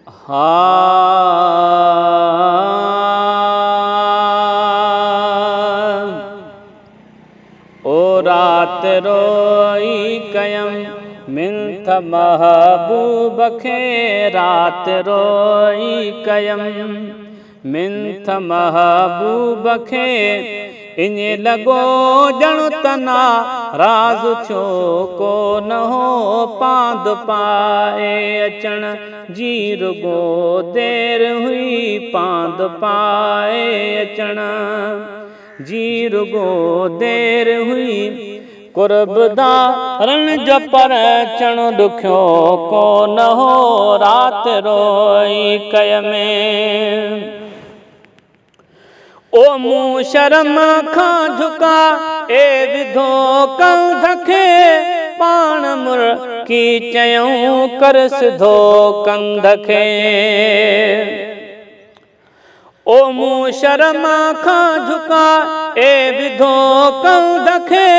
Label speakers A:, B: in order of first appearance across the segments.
A: ओ रात रोई कयम मिंथ महबूब खे, रात रोई कयम मिंथ महबूब खे, इने लगो जणु तना राज़ छो को न हो पांद पाए अचण जी रुगो देर हुई पांद पाए अचण जी रुगो देर हुई कुर्बदारन जो पर अचण ॾुखियो को न हो रात रोई कयमें। ओ मूं शर्म खां झुका ए विधो कंध खे, पाण मुर्की चयूं कर सिधो कंध खे। ओ मूं शर्म खां झुका ए विधो कंध खे,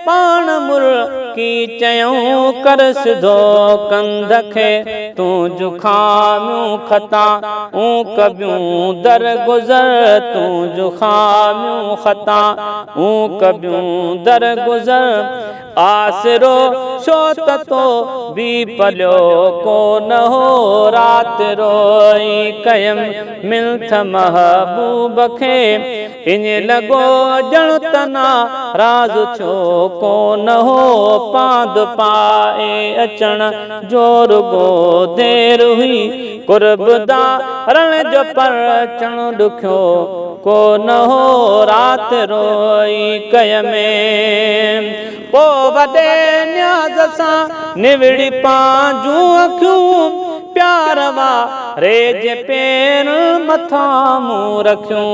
A: पाण मुर्की चयूं कर सिधो कंध खे। तूं जुखामियूं खता ऊं कबियूं दर गुज़र, तूं जुखामियूं खता ऊं कबियूं दर गुज़र। आसिरो छो त तो भी पलियो को न हो रात रोई कयम मिंथ महबूब खे, इने लगो जणु तना राज़ छो को न हो पांद पाए अचण जो रुगो देर हुई कुर्बदारन जो पर अचण ॾुखियो को न हो रात रोई कयमें। पो वॾे न्याज़ सां निविड़ी पांजूं अखियूं, प्यार वारे जे पेरनि मथां मूं रखियूं।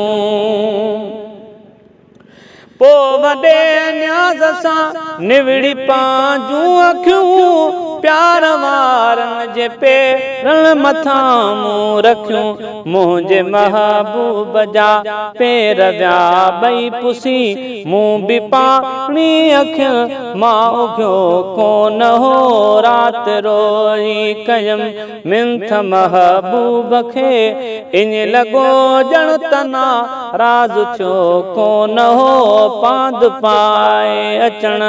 A: पो वॾे न्याज़ सां निविड़ी पांजूं अखियूं, प्यार वारनि जे पेरनि मथां मूं रखियूं। मुंहिंजे महबूब जा पेर विया ॿई पुसी, मूं बि पाणी अखियुनि मां उघियो को न हो रात रोई कयम मिंथ महबूब खे, इने लगो जणु तना राज़ छो को न हो पांद पाए अचण।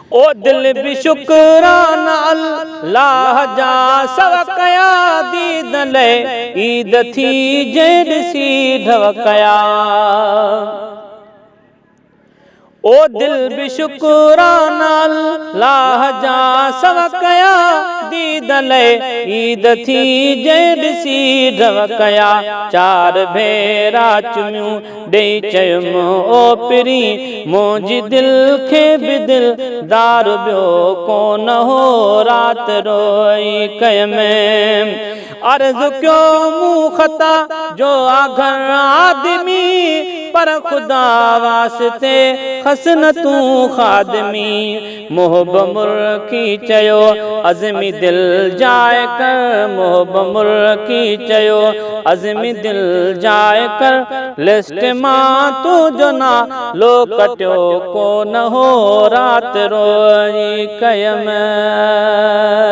A: ओ दिल भी शुक्राना अल्लाह जा सब कया, दीद ले ईद थी जे ॾिसी ढव कया। ओ दिल भी शुक्राना अल्लाह जा सब कया, दीद ले ईद थी जे ॾिसी ढव कया। चार भेरा चुमियूं ॾेई चयुमि ओ पिरी, मुंहिंजी दिल खे बि दिलदार ॿियो को न हो रात रोई कयमें। अर्ज़ कयो मूं खता जो आघर आदमी, पर खुदा वास्ते खसन तूं खादमी। मोहब मुर्की चयो अज़मी दिल जाए कर, मोहब मुर्की चयो अज़मी दिल जाए कर। लिस्ट मां तुंहिंजो नालो कटियो को न हो रात रोई कयमें।